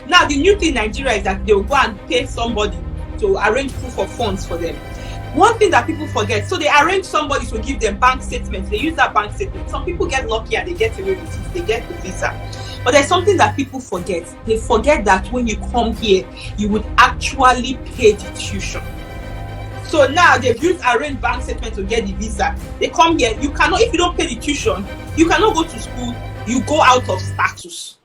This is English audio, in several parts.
Now, the new thing in Nigeria is that they'll go and pay somebody to arrange proof of funds for them. One thing that people forget, so they arrange somebody to give them bank statements. They use that bank statement. Some people get lucky and they get away with it. They get the visa. But there's something that people forget. They forget that when you come here, you would actually pay the tuition. So now they've used arranged bank statement to get the visa. They come here. You cannot, if you don't pay the tuition, you cannot go to school. You go out of status.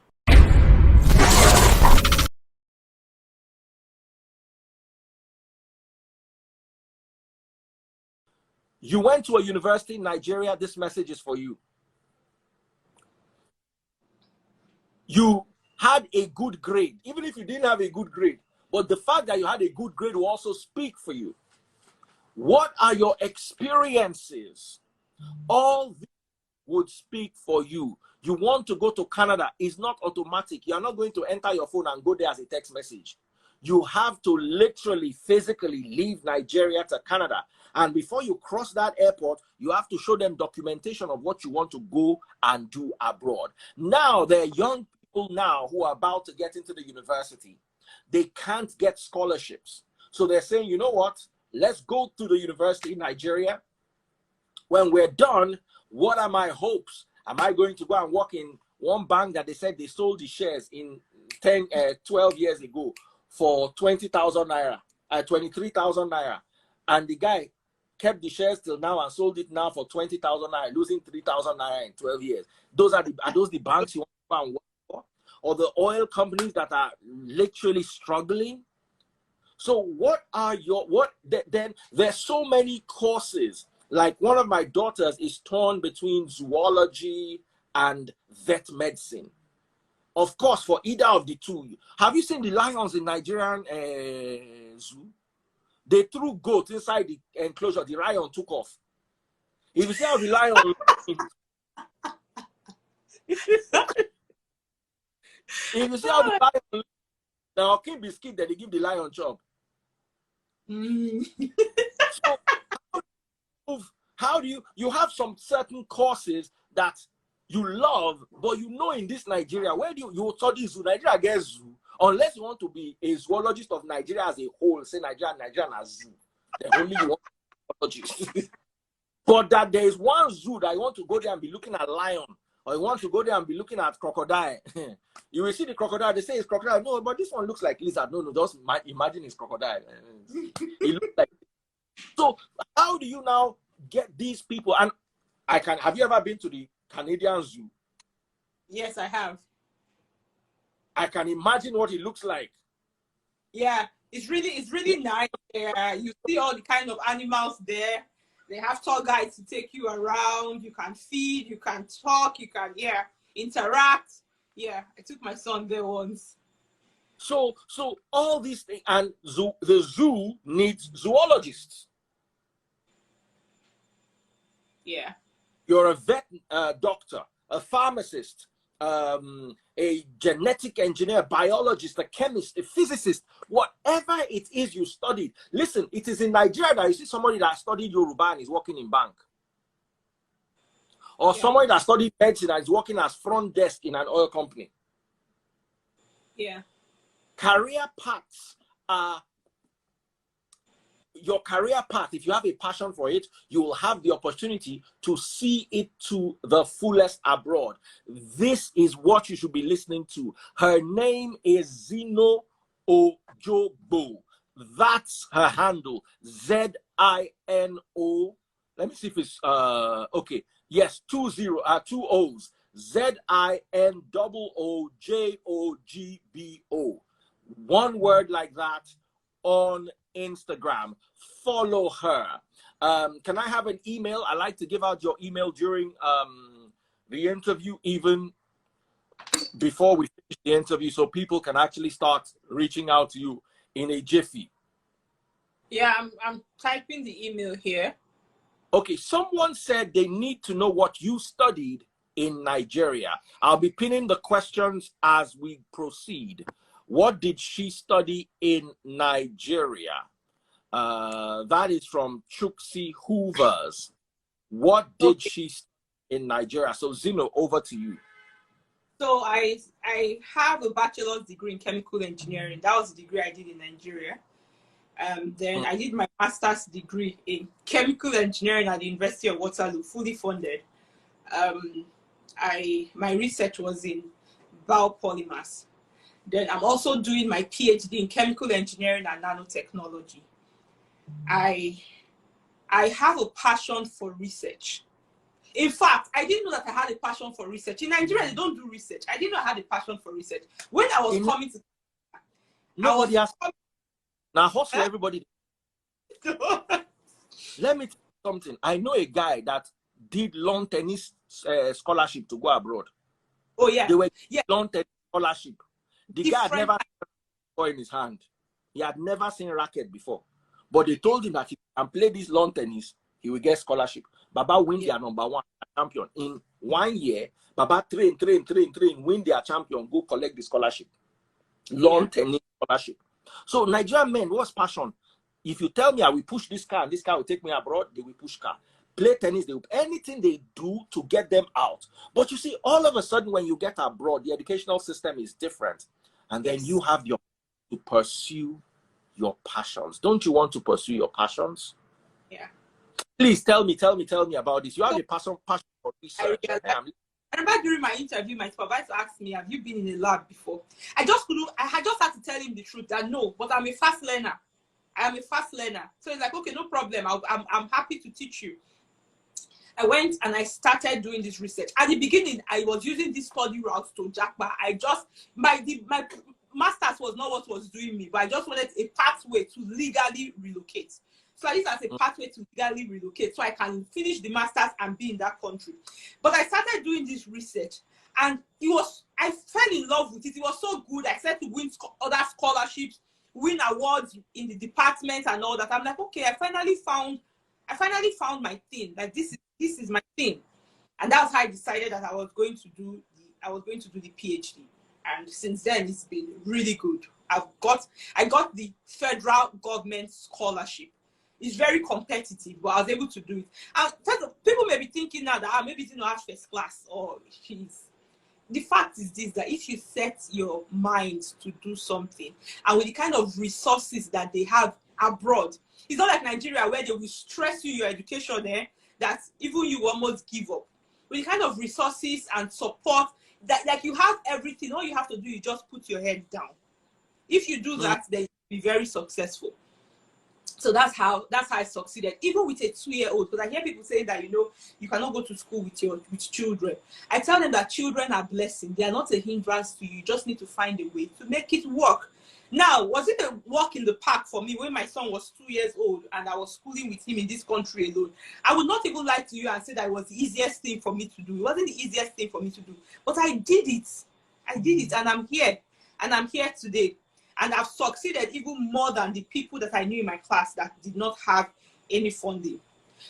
You went to a university in Nigeria, this message is for you. You had a good grade, even if you didn't have a good grade, but the fact that you had a good grade will also speak for you. What are your experiences? All this would speak for you. You want to go to Canada, it's not automatic. You're not going to enter your phone and go there as a text message. You have to literally, physically leave Nigeria to Canada. And before you cross that airport, you have to show them documentation of what you want to go and do abroad. Now, there are young people now who are about to get into the university. They can't get scholarships. So they're saying, you know what? Let's go to the university in Nigeria. When we're done, what are my hopes? Am I going to go and work in one bank that they said they sold the shares in 12 years ago for 20,000 naira, 23,000 naira, and the guy kept the shares till now and sold it now for 20,000 naira, losing 3,000 naira in 12 years. Are those the banks you want to go and work for? Or the oil companies that are literally struggling? So what are your, then there's so many courses. Like one of my daughters is torn between zoology and vet medicine. Of course, for either of the two. Have you seen the lions in Nigerian zoo? They threw goats inside the enclosure. The lion took off. If you see how the lion, if you see how the lion, now King biscuit that they give the lion chop. So how do you have some certain courses that you love, but you know in this Nigeria, where do you study zoo? Nigeria gets zoo. Unless you want to be a zoologist of Nigeria as a whole, say Nigeria as zoo. Then only you want zoologist. But that there is one zoo that you want to go there and be looking at lion, or you want to go there and be looking at crocodile. You will see the crocodile, they say it's crocodile. No, but this one looks like lizard. No, just imagine it's crocodile. It looks like. So how do you now get these people? And have you ever been to the Canadian Zoo? Yes, I have. I can imagine what it looks like. Yeah, it's really nice there. You see all the kind of animals there. They have tour guides to take you around. You can feed, you can talk, you can interact. Yeah, I took my son there once. So all these things, and the zoo needs zoologists. Yeah. You're a vet doctor, a pharmacist, a genetic engineer, biologist, a chemist, a physicist, whatever it is you studied. Listen, it is in Nigeria that you see somebody that studied Yoruba and is working in bank. Or somebody that studied medicine and is working as front desk in an oil company. Yeah. Career paths are your career path. If you have a passion for it, you will have the opportunity to see it to the fullest abroad. This is what you should be listening to. Her name is Zino Ojogbo. That's her handle. Zino. Let me see if it's okay. Yes, 2 O's. ZINOOJOGBO. One word like that on Instagram. Follow her. Can I have an email? I like to give out your email during the interview, even before we finish the interview, so people can actually start reaching out to you in a jiffy. Yeah, I'm typing the email here. Okay, someone said they need to know what you studied in Nigeria. I'll be pinning the questions as we proceed. What did she study in Nigeria? That is from Chuksi Hoovers. What did she study in Nigeria? So Zino, over to you. So I have a bachelor's degree in chemical engineering. That was the degree I did in Nigeria. Then I did my master's degree in chemical engineering at the University of Waterloo, fully funded. My research was in biopolymers. Then I'm also doing my PhD in chemical engineering and nanotechnology. I have a passion for research. In fact, I didn't know that I had a passion for research. In Nigeria, they don't do research. I didn't know I had a passion for research. When I was coming to... Nobody has... Now, hustle everybody. Let me tell you something. I know a guy that did lawn tennis scholarship to go abroad. Oh, yeah. They were lawn tennis scholarship. The guy had never seen a ball in his hand. He had never seen a racket before. But they told him that if he can play this lawn tennis, he will get scholarship. Baba win their #1 champion. In 1 year, Baba train, win their champion, go collect the scholarship. Lawn tennis scholarship. So Nigerian men, what's passion? If you tell me I will push this car and this car will take me abroad, they will push car. Play tennis, they will, anything they do to get them out. But you see, all of a sudden when you get abroad, the educational system is different. And then you have to pursue your passions. Don't you want to pursue your passions? Yeah. Please tell me about this. You have a passion for research. I remember during my interview, my supervisor asked me, have you been in a lab before? I had just had to tell him the truth that no, but I'm a fast learner. I am a fast learner. So he's like, okay, no problem. I'm happy to teach you. I went and I started doing this research. At the beginning, I was using this study route to Jackpa. My master's was not what was doing me, but I just wanted a pathway to legally relocate. So I used as a pathway to legally relocate so I can finish the master's and be in that country. But I started doing this research and I fell in love with it. It was so good. I started to win other scholarships, win awards in the department and all that. I'm like, okay, I finally found my thing. Like this is my thing. And that's how I decided that I was going to do the PhD. And since then it's been really good. I got the federal government scholarship. It's very competitive, but I was able to do it. And people may be thinking now that maybe it's not first class or she's. The fact is this, that if you set your mind to do something, and with the kind of resources that they have abroad, it's not like Nigeria where they will stress you your education there, that even you almost give up. With the kind of resources and support, that like you have everything, all you have to do is just put your head down. If you do that, then you'll be very successful. So that's how I succeeded, even with a 2-year-old. Because I hear people saying that, you cannot go to school with children. I tell them that children are blessings. They are not a hindrance to you. You just need to find a way to make it work. Now, was it a walk in the park for me when my son was 2 years old and I was schooling with him in this country alone? I would not even lie to you and say that it was the easiest thing for me to do. It wasn't the easiest thing for me to do. But I did it. And I'm here. And I'm here today. And I've succeeded even more than the people that I knew in my class that did not have any funding.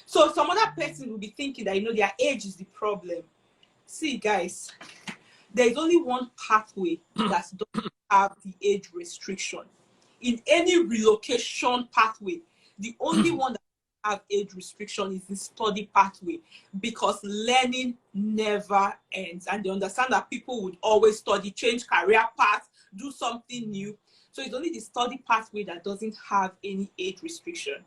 So some other person will be thinking that, their age is the problem. See, guys, there is only one pathway that doesn't have the age restriction. In any relocation pathway, the only one that have age restriction is the study pathway, because learning never ends. And they understand that people would always study, change career paths, do something new. So it's only the study pathway that doesn't have any age restriction.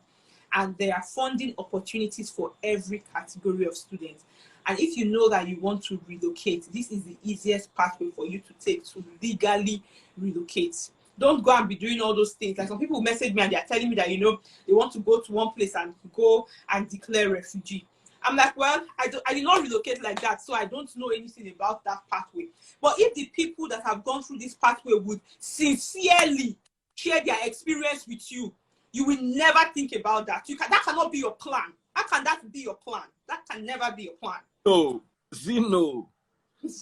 And there are funding opportunities for every category of students. And if you know that you want to relocate, this is the easiest pathway for you to take to legally relocate. Don't go and be doing all those things. Like some people message me and they're telling me that, they want to go to one place and go and declare refugee. I'm like, well, I did not relocate like that, so I don't know anything about that pathway. But if the people that have gone through this pathway would sincerely share their experience with you, you will never think about that. That cannot be your plan. How can that be your plan? That can never be your plan. No, Zeno,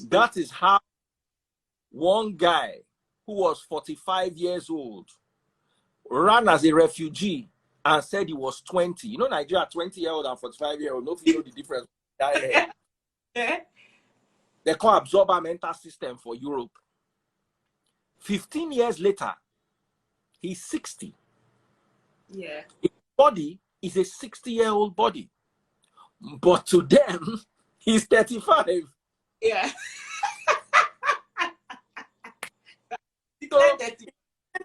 that is how one guy who was 45 years old ran as a refugee and said he was 20. Nigeria, 20-year-old and 45-year-old, no feel the difference. They call absorber mental system for Europe. 15 years later, he's 60. Yeah. His body is a 60-year-old body. But to them, he's 35. Yeah.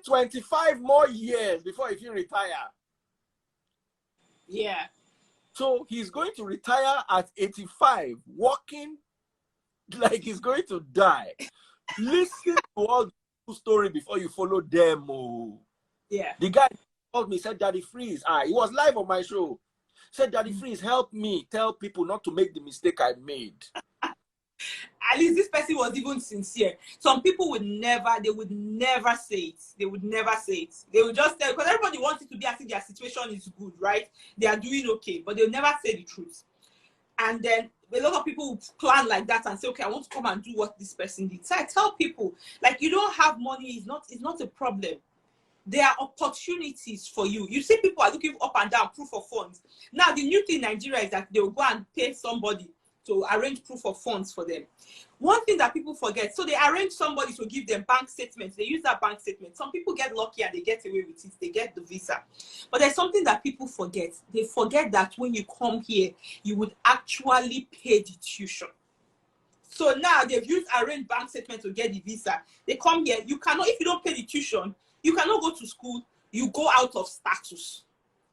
25 more years before he retire. Yeah. So he's going to retire at 85, walking like he's going to die. Listen to all the story before you follow them. Oh. Yeah. The guy called me, said, Daddy Freeze. He was live on my show. Said, Daddy Freeze, help me tell people not to make the mistake I made. At least this person was even sincere. Some people would never say it. They would never say it. They would just tell, because everybody wants it to be as if their situation is good, right? They are doing okay, but they'll never say the truth. And then a lot of people would plan like that and say, okay, I want to come and do what this person did. So I tell people, like, you don't have money, it's not a problem. There are opportunities for you. You see, people are looking up and down proof of funds. Now, the new thing in Nigeria is that they'll go and pay somebody to arrange proof of funds for them. One thing that people forget, so they arrange somebody to give them bank statements. They use that bank statement. Some people get lucky and they get away with it. They get the visa. But there's something that people forget. They forget that when you come here, you would actually pay the tuition. So now they've used arranged bank statement to get the visa. They come here. You cannot, if you don't pay the tuition, you cannot go to school. You go out of status.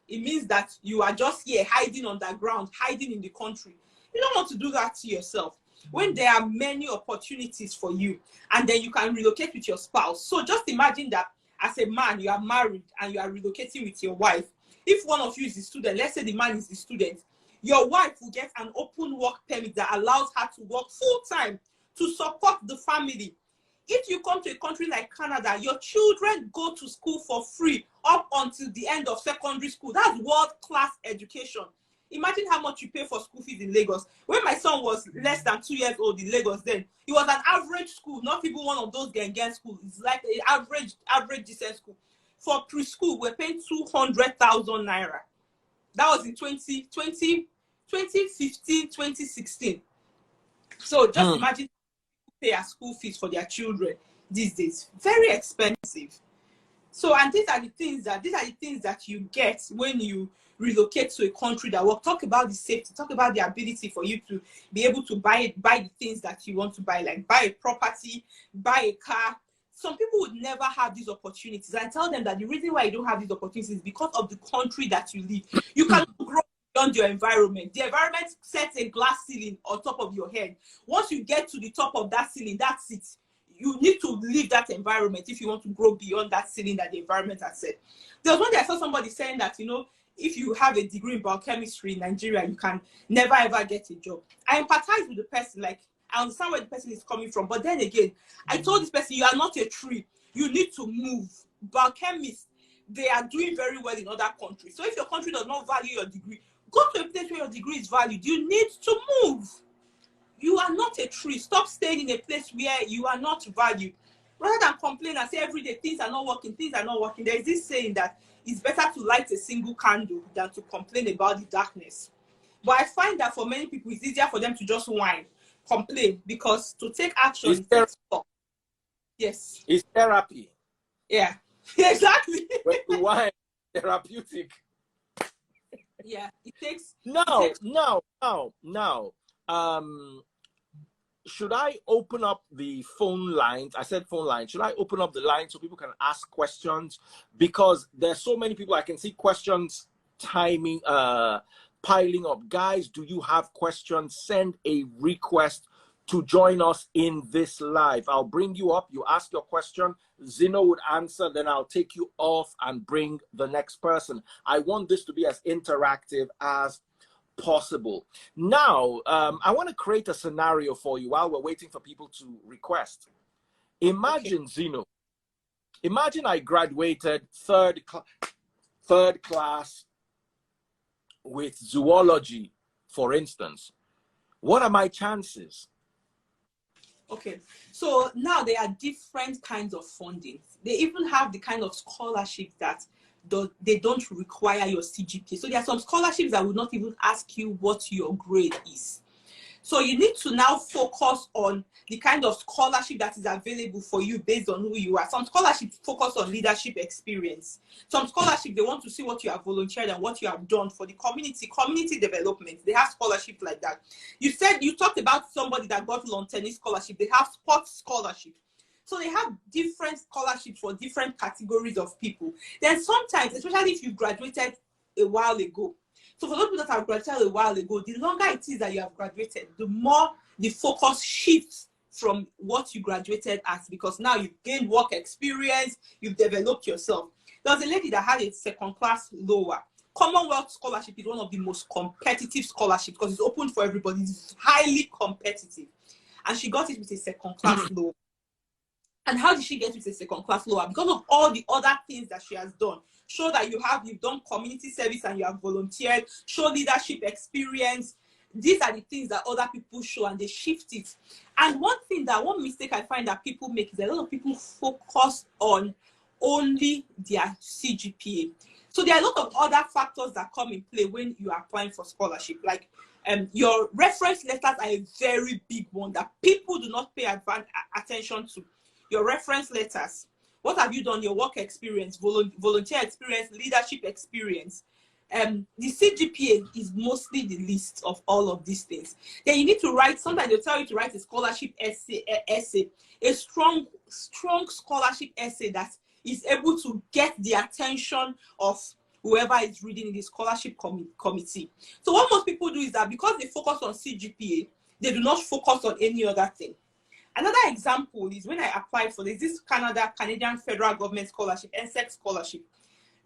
It means that you are just here hiding underground, hiding in the country. You don't want to do that to yourself. When there are many opportunities for you, and then you can relocate with your spouse. So just imagine that as a man, you are married and you are relocating with your wife. If one of you is a student, let's say the man is the student, your wife will get an open work permit that allows her to work full-time to support the family. If you come to a country like Canada, your children go to school for free up until the end of secondary school. That's world-class education. Imagine how much you pay for school fees in Lagos. When my son was less than 2 years old in Lagos, then it was an average school, not even one of those gang schools. It's like an average decent school. For preschool, we're paying 200,000 naira. That was in 2015, 2016. So just imagine pay a school fees for their children these days. Very expensive. So, and these are the things that you get when you relocate to a country that will talk about the safety, talk about the ability for you to be able to buy the things that you want to buy, like buy a property, buy a car. Some people would never have these opportunities. I tell them that the reason why you don't have these opportunities is because of the country that you live. You cannot grow beyond your environment. The environment sets a glass ceiling on top of your head. Once you get to the top of that ceiling, that's it. You need to leave that environment if you want to grow beyond that ceiling that the environment has set. There was one day I saw somebody saying that, you know, if you have a degree in biochemistry in Nigeria, you can never ever get a job. I empathize with the person, like I understand where the person is coming from, but then again, I told this person, you are not a tree. You need to move. Biochemists, they are doing very well in other countries. So if your country does not value your degree, go to a place where your degree is valued. You need to move. You are not a tree. Stop staying in a place where you are not valued. Rather than complain and say every day things are not working, there is this saying that it's better to light a single candle than to complain about the darkness. But I find that for many people, it's easier for them to just whine, complain, because to take action takes work. Yes. It's therapy. Yeah, exactly. When you whine, therapeutic. Yeah, it takes. Now. Should I open up the phone lines? I said phone lines. Should I open up the line so people can ask questions? Because there's so many people. I can see questions piling up. Guys, do you have questions? Send a request to join us in this live. I'll bring you up. You ask your question. Zeno would answer. Then I'll take you off and bring the next person. I want this to be as interactive as possible. Now, I want to create a scenario for you while we're waiting for people to request. Imagine, okay. Zeno, imagine I graduated third class with zoology, for instance. What are my chances? Okay, so now there are different kinds of funding. They even have the kind of scholarships that they don't require your CGPA. So there are some scholarships that will not even ask you what your grade is. So you need to now focus on the kind of scholarship that is available for you based on who you are. Some scholarships focus on leadership experience. Some scholarships, they want to see what you have volunteered and what you have done for the community development. They have scholarships like that. You talked about somebody that got lawn tennis scholarship. They have sports scholarship. So they have different scholarships for different categories of people. Then sometimes, especially if you graduated a while ago, so for those people that have graduated a while ago, the longer it is that you have graduated, the more the focus shifts from what you graduated as, because now you've gained work experience, you've developed yourself. There was a lady that had a second class lower. Commonwealth scholarship is one of the most competitive scholarships because it's open for everybody. It's highly competitive. And she got it with a second class lower. And how did she get with a second class lower? Because of all the other things that she has done. Show that you've done community service and you have volunteered, show leadership experience. These are the things that other people show, and they shift it. And one mistake I find that people make is a lot of people focus on only their CGPA. So there are a lot of other factors that come in play when you are applying for scholarship. Like your reference letters are a very big one that people do not pay attention to. Your reference letters. What have you done? Your work experience, volunteer experience, leadership experience. The CGPA is mostly the list of all of these things. Then you need to write, sometimes they'll tell you to write a scholarship essay, a strong scholarship essay that is able to get the attention of whoever is reading in the scholarship committee. So what most people do is that because they focus on CGPA, they do not focus on any other thing. Another example is when I applied for this Canadian federal government scholarship, NSEC scholarship.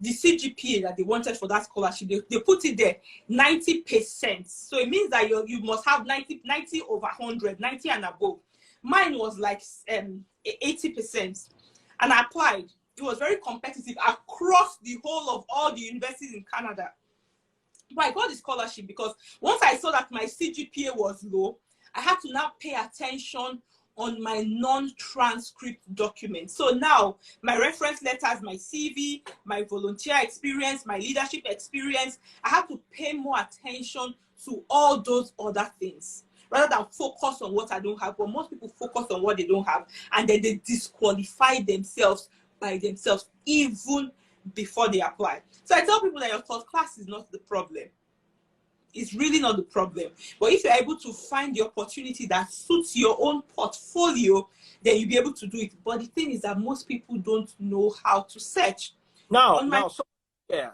The CGPA that they wanted for that scholarship, they put it there, 90%. So it means that you must have 90 over 100, 90 and above. Mine was like 80%. And I applied. It was very competitive across the whole of all the universities in Canada. But I got the scholarship because once I saw that my CGPA was low, I had to now pay attention on my non-transcript documents. So now my reference letters, my CV, my volunteer experience, my leadership experience, I have to pay more attention to all those other things rather than focus on what I don't have. But most people focus on what they don't have, and then they disqualify themselves by themselves even before they apply. So I tell people that your third class is not the problem. It's really not the problem. But if you're able to find the opportunity that suits your own portfolio, then you'll be able to do it. But the thing is that most people don't know how to search. Now, yeah.